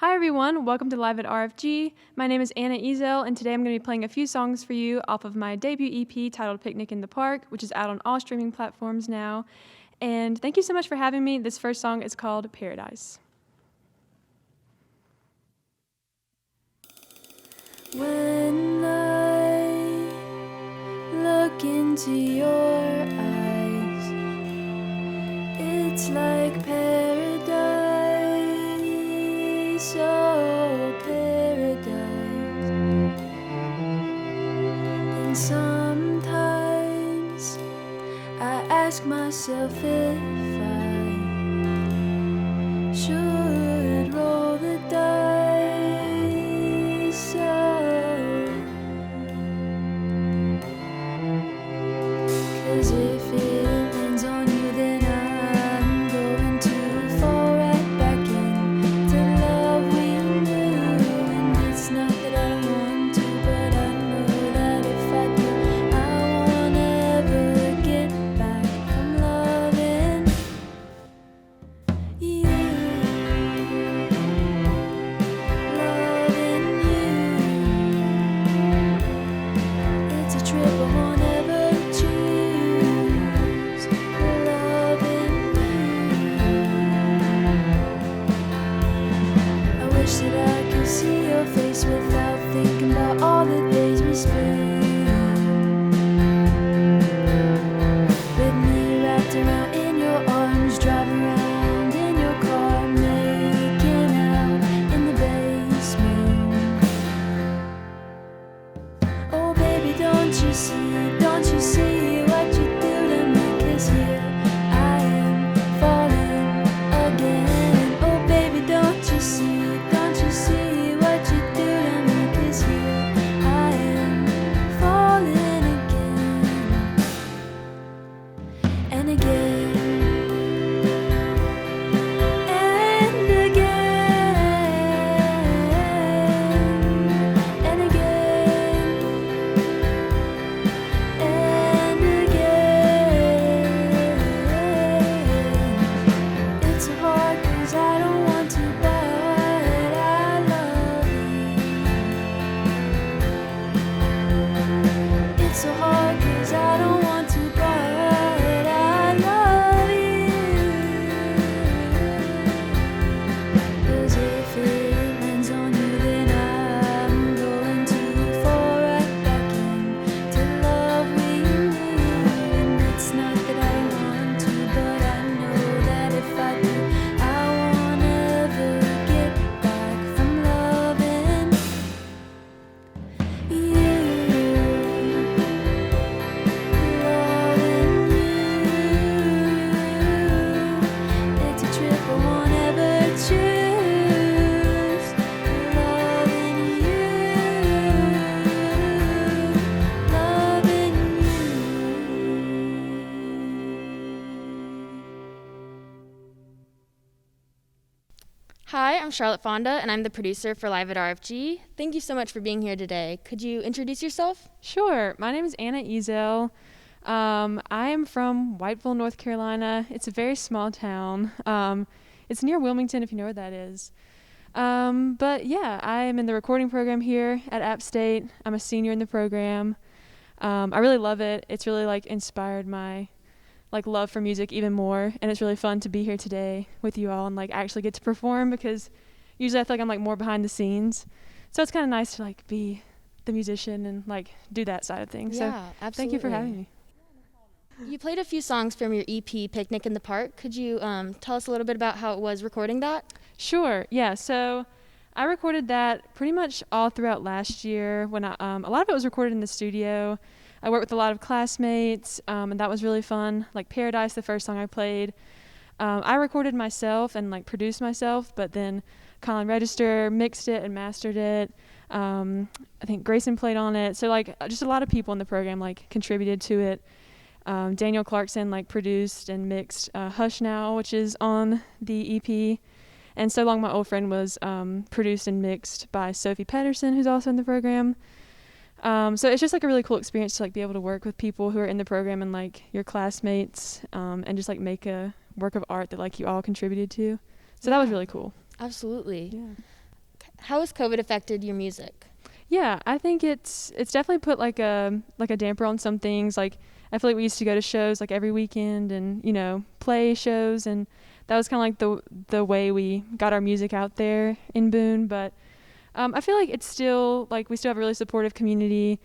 Hi everyone, welcome to Live at RFG. My name is Anna Ezzell, and today I'm going to be playing a few songs for you off of my debut EP titled Picnic in the Park, which is out on all streaming platforms now. And thank you so much for having me. This first song is called Paradise. When I look into your eyes, it's like paradise, oh paradise. And sometimes I ask myself if I should roll the dice, oh. 'Cause if it lands on you, then I'm going to fall right back into love we knew. And it's not that I want to, but I know that if I do, I won't ever get back from loving you. Loving you. It's a trip I won't ever choose. Loving you. I wish that I could see your face without thinking about all the days we spent. With me wrapped around in your arms, driving around in your car, making out in the basement. Oh baby, don't you see what you do to me? 'Cause here I am falling again. Oh baby, don't you see what you do to me? 'Cause here I am falling again and again and again and again and again. It's so hard 'cause I don't want to, but I love you. It's so hard 'cause I don't want to, but I love you. 'Cause if it lands on you, then I'm going to fall right back into love we knew. And it's not that I want to, but I know that if I do, I won't ever get back from loving you. Loving you. It's a trip I won't ever choose. Loving you. Loving you. Hi, I'm Charlotte Fonda, and I'm the producer for Live at RFG. Thank you so much for being here today. Could you introduce yourself? Sure, my name is Anna Ezzell. I am from Whiteville, North Carolina. It's a very small town. It's near Wilmington, if you know where that is. But yeah, I am in the recording program here at App State. I'm a senior in the program. I really love it. It's really inspired my love for music even more, and it's really fun to be here today with you all and actually get to perform, because usually I feel like I'm more behind the scenes. So it's kind of nice to be the musician and do that side of things. Yeah, So absolutely. thank you for having me. You played a few songs from your EP, Picnic in the Park. Could you tell us a little bit about how it was recording that? Sure. Yeah. So I recorded that pretty much all throughout last year. When a lot of it was recorded in the studio. I worked with a lot of classmates, and that was really fun. Paradise, the first song I played, I recorded myself and produced myself, but then Colin Register mixed it and mastered it. I think Grayson played on it. So just a lot of people in the program contributed to it. Daniel Clarkson produced and mixed Hush Now, which is on the EP. And So Long My Old Friend was produced and mixed by Sophie Pedersen, who's also in the program. So it's just a really cool experience to be able to work with people who are in the program and your classmates, and just make a work of art that you all contributed to. So that was really cool. Absolutely. Yeah. How has COVID affected your music? Yeah, I think it's definitely put like a damper on some things. Like I feel like we used to go to shows like every weekend and play shows, and that was kind of like the way we got our music out there in Boone. But I feel like it's still like we still have a really supportive community.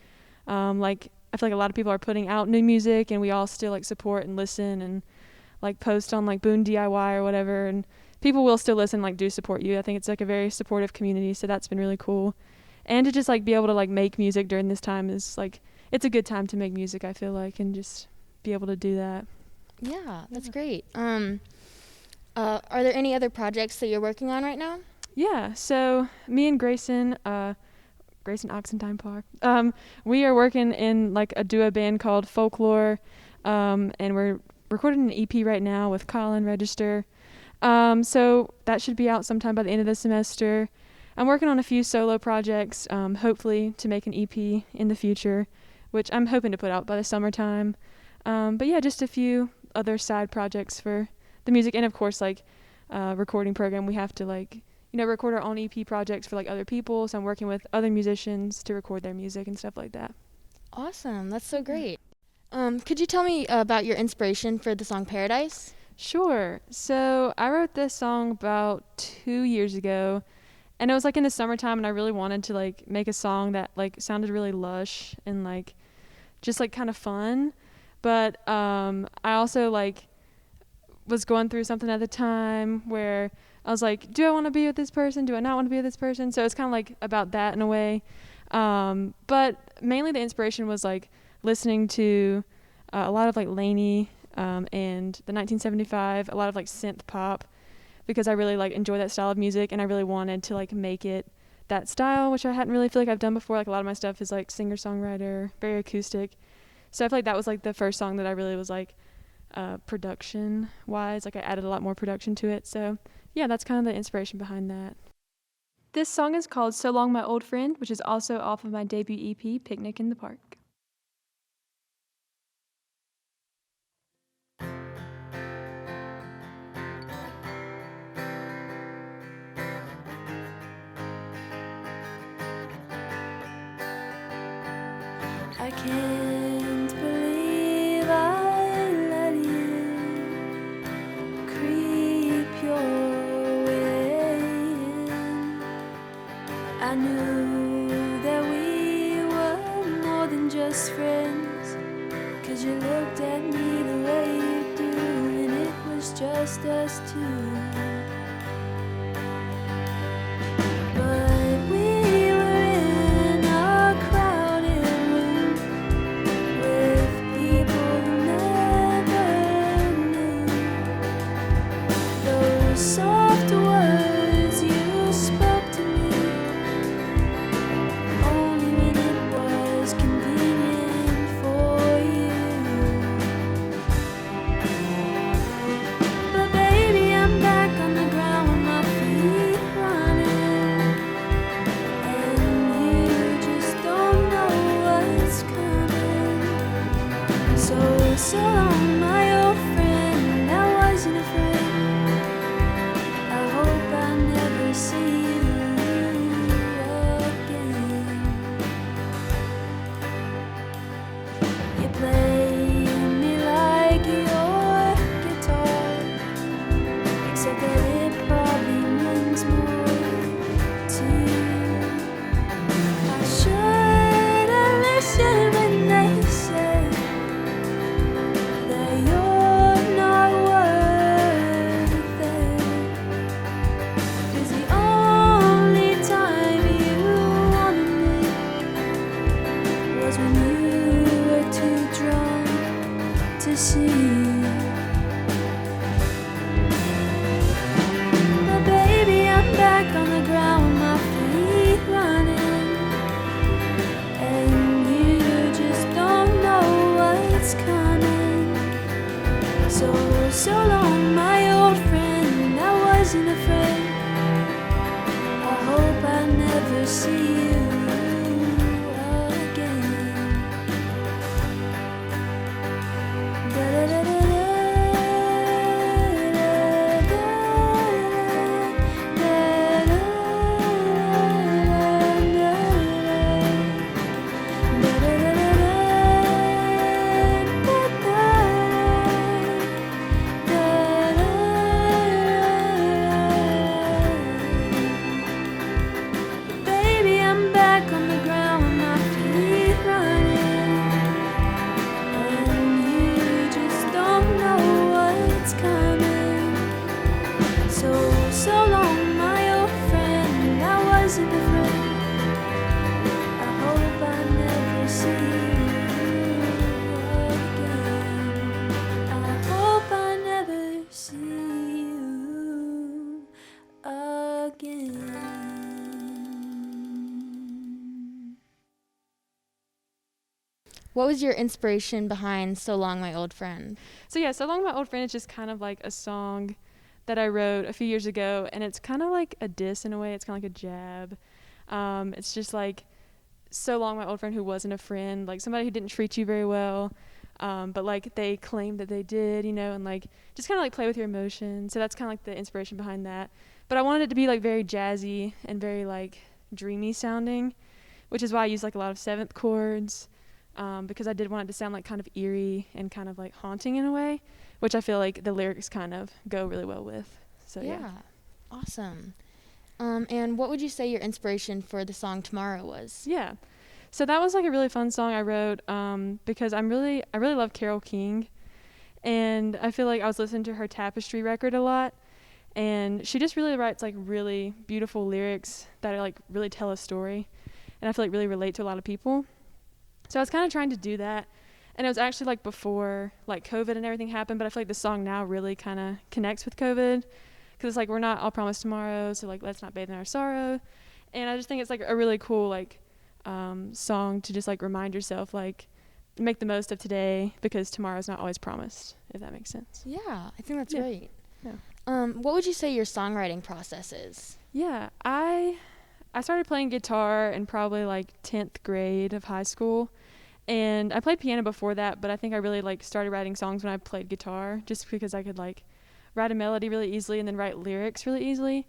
Like I feel like a lot of people are putting out new music, and we all still like support and listen and like post on like Boone DIY or whatever, and people will still listen, like do support you. I think it's like a very supportive community, so that's been really cool. And to just like be able to like make music during this time is like it's a good time to make music, I feel like, and just be able to do that. Yeah, that's great. Are there any other projects that you're working on right now? Yeah, so me and Grayson Oxendine-Parr, we are working in like a duo band called Folklore, and we're recording an EP right now with Colin Register. So that should be out sometime by the end of the semester. I'm working on a few solo projects, hopefully to make an EP in the future, which I'm hoping to put out by the summertime. But yeah, just a few other side projects for the music, and of course like recording program. We have to like record our own EP projects for like other people. So I'm working with other musicians to record their music and stuff like that. Awesome, that's so great. Could you tell me about your inspiration for the song Paradise? Sure. So I wrote this song about 2 years ago, and it was like in the summertime, and I really wanted to like make a song that like sounded really lush and like just like kind of fun. But I also like was going through something at the time where I was like, do I want to be with this person? Do I not want to be with this person? So it's kind of like about that in a way. But mainly the inspiration was like listening to a lot of like Lainey and the 1975, a lot of like synth pop, because I really like enjoy that style of music, and I really wanted to like make it that style, which I hadn't really feel like I've done before. Like a lot of my stuff is like singer-songwriter, very acoustic. So I feel like that was like the first song that I really was like production wise, like I added a lot more production to it. So yeah, that's kind of the inspiration behind that. This song is called So Long My Old Friend, which is also off of my debut EP, Picnic in the Park. I can't believe I let you creep your way in. I knew that we were more than just friends, 'cause you looked at me the way you do, and it was just us two. But we were in a crowded room with people who never knew. Those soft words you spoke to me only when it was convenient for you. But baby, I'm back on the ground with my feet running, and you just don't know what's coming. So long, my old friend, I wasn't afraid. I hope I never see you again. You play me like your guitar, except that it probably means more to you. I should have listened when they said that you're not worth it. 'Cause the only time you wanted me was when you were too drunk to see. But baby, I'm back on the ground with my feet running, and you just don't know what's coming. So long, my old friend, I wasn't afraid. I hope I never see you again. Da-da-da-da-da-da-da-da-da-da. What was your inspiration behind So Long My Old Friend? So yeah, So Long My Old Friend is just kind of like a song that I wrote a few years ago, and it's kind of like a diss in a way. It's kind of like a jab. It's just like, so long my old friend who wasn't a friend, like somebody who didn't treat you very well, but like they claimed that they did, and like just kind of like play with your emotions. So that's kind of like the inspiration behind that. But I wanted it to be like very jazzy and very like dreamy sounding, which is why I used like a lot of seventh chords, because I did want it to sound like kind of eerie and kind of like haunting in a way, which I feel like the lyrics kind of go really well with. So yeah. Awesome. And what would you say your inspiration for the song Tomorrow was? Yeah. So that was like a really fun song I wrote, because I really love Carole King, and I feel like I was listening to her Tapestry record a lot, and she just really writes like really beautiful lyrics that are like really tell a story, and I feel like really relate to a lot of people. So I was kind of trying to do that, and it was actually like before like COVID and everything happened, but I feel like the song now really kind of connects with COVID, because it's like we're not all promised tomorrow, so like let's not bathe in our sorrow. And I just think it's like a really cool like song to just like remind yourself, like make the most of today, because tomorrow's not always promised, if that makes sense. Yeah, I think that's Yeah. great. Yeah. What would you say your songwriting process is? Yeah, I started playing guitar in probably like 10th grade of high school, and I played piano before that, but I think I really like started writing songs when I played guitar, just because I could like write a melody really easily and then write lyrics really easily.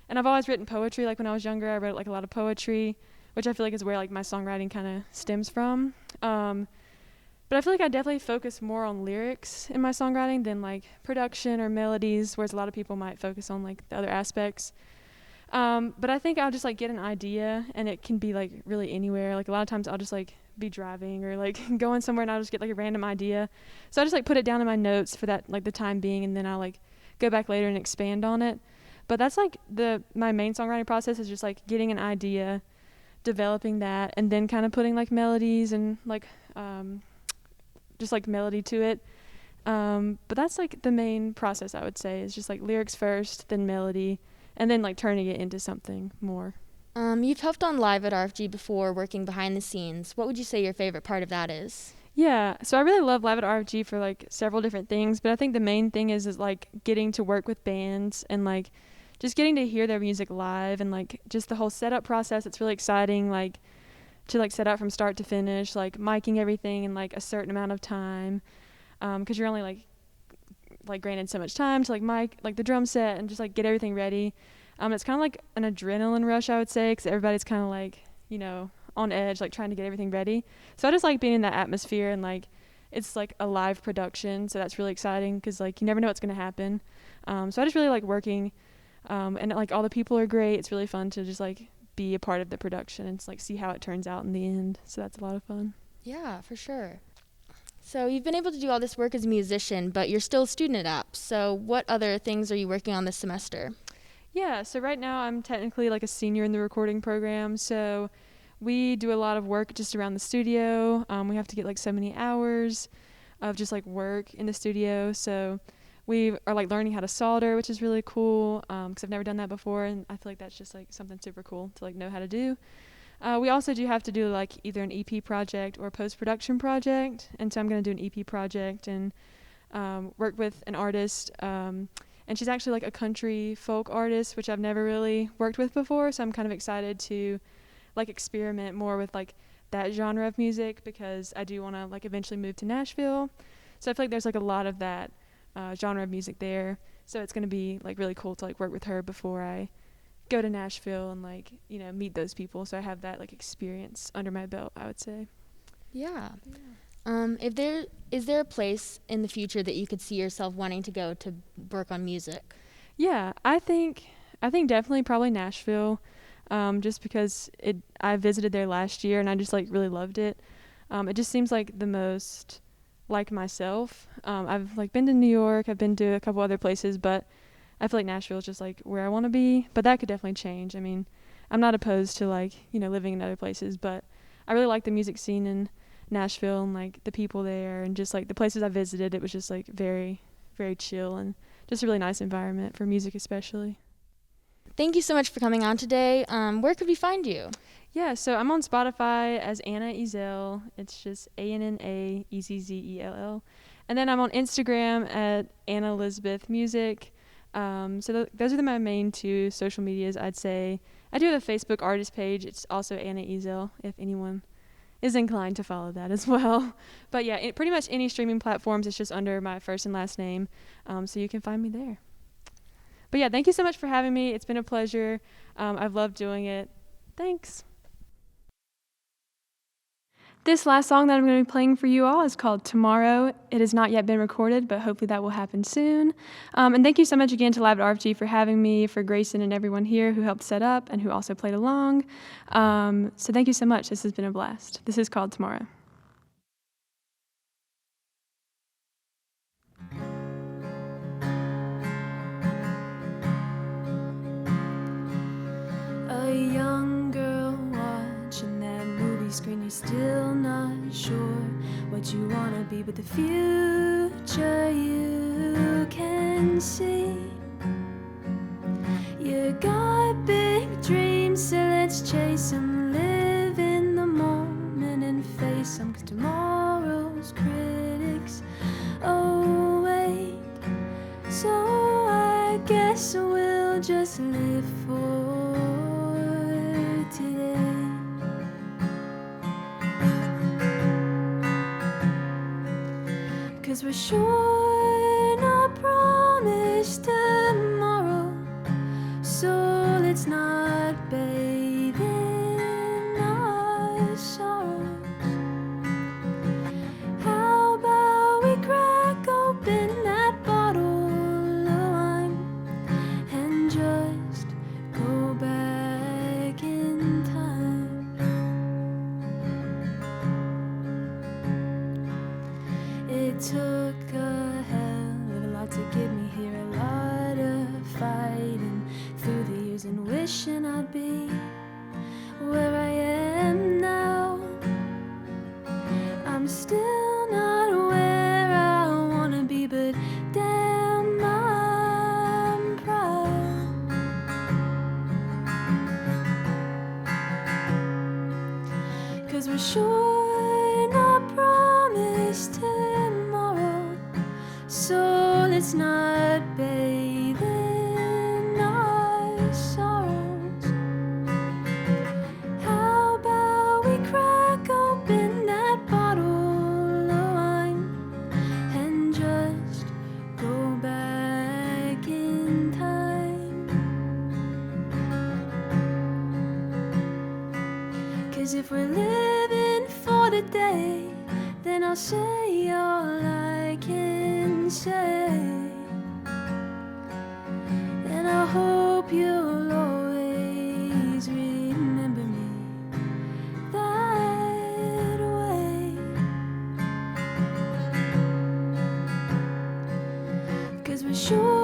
And I've always written poetry. Like when I was younger, I wrote like a lot of poetry, which I feel like is where like my songwriting kind of stems from. But I feel like I definitely focus more on lyrics in my songwriting than like production or melodies, whereas a lot of people might focus on like the other aspects. But I think I'll just like get an idea, and it can be like really anywhere. Like a lot of times I'll just like be driving or like going somewhere, and I'll just get like a random idea. So I just like put it down in my notes for that, like the time being, and then I'll like go back later and expand on it. But that's like my main songwriting process is just like getting an idea, developing that, and then kind of putting like melodies and like just like melody to it. But that's like the main process, I would say, is just like lyrics first, then melody, and then like turning it into something more. You've helped on Live at RFG before, working behind the scenes. What would you say your favorite part of that is? Yeah, so I really love Live at R.F.G for like several different things, but I think the main thing is like getting to work with bands and like just getting to hear their music live, and like just the whole setup process. It's really exciting, like to like set up from start to finish, like miking everything in like a certain amount of time, because you're only like granted so much time to like mic like the drum set and just like get everything ready. It's kind of like an adrenaline rush, I would say, because everybody's kind of like on edge, like trying to get everything ready. So I just like being in that atmosphere, and like it's like a live production, so that's really exciting because like you never know what's going to happen. So I just really like working, and like all the people are great. It's really fun to just like be a part of the production and like see how it turns out in the end. So that's a lot of fun. Yeah, for sure. So you've been able to do all this work as a musician, but you're still a student at App. So what other things are you working on this semester? Yeah, so right now I'm technically like a senior in the recording program, so we do a lot of work just around the studio. We have to get like so many hours of just like work in the studio, so we are like learning how to solder, which is really cool, because I've never done that before, and I feel like that's just like something super cool to like know how to do. We also do have to do like either an EP project or a post-production project, and so I'm going to do an EP project and work with an artist, and she's actually like a country folk artist, which I've never really worked with before, so I'm kind of excited to like experiment more with like that genre of music, because I do want to like eventually move to Nashville. So I feel like there's like a lot of that genre of music there, so it's going to be like really cool to like work with her before I go to Nashville and like meet those people, so I have that like experience under my belt, I would say. Yeah. Is there a place in the future that you could see yourself wanting to go to work on music? Yeah, I think definitely probably Nashville, just because I visited there last year and I just like really loved it. It just seems like the most like myself. I've like been to New York, I've been to a couple other places, but I feel like Nashville is just like where I want to be. But that could definitely change. I mean, I'm not opposed to like living in other places, but I really like the music scene in Nashville and like the people there, and just like the places I visited. It was just like very, very chill and just a really nice environment for music, especially. Thank you so much for coming on today. Where could we find you? Yeah, so I'm on Spotify as Anna Ezzell. It's just ANNAEZZELL. And then I'm on Instagram at Anna Elizabeth Music. Those are my main two social medias, I'd say. I do have a Facebook artist page. It's also Anna Ezzell, if anyone is inclined to follow that as well. But yeah, pretty much any streaming platforms, it's just under my first and last name. So you can find me there. But yeah, thank you so much for having me. It's been a pleasure. I've loved doing it. Thanks. This last song that I'm going to be playing for you all is called Tomorrow. It has not yet been recorded, but hopefully that will happen soon. And thank you so much again to Lab at R.F.G for having me, for Grayson and everyone here who helped set up and who also played along. So thank you so much. This has been a blast. This is called Tomorrow. A young girl watching that movie screen, you're still not sure what you wanna be, but the future you can see. You got big dreams, so let's chase them. Live in the moment and face them, 'cause tomorrow's critics awake. So I guess we'll just live for today. 'Cause we're sure not promised tomorrow, so let's not bathe in our sorrows. How about we crack open that bottle of wine and just go back in time? It took a hell of a lot to get me here, a lot of fighting through the years and wishing I'd be where I am now. I'm still not where I wanna be, but damn, I'm proud. 'Cause we're sure not promised tomorrow, so let's not bathe in our sorrows. How about we crack open that bottle of wine and just go back in time? 'Cause if we're living for the day, then I'll say all I can say. And I hope you'll always remember me that way. 'Cause we're sure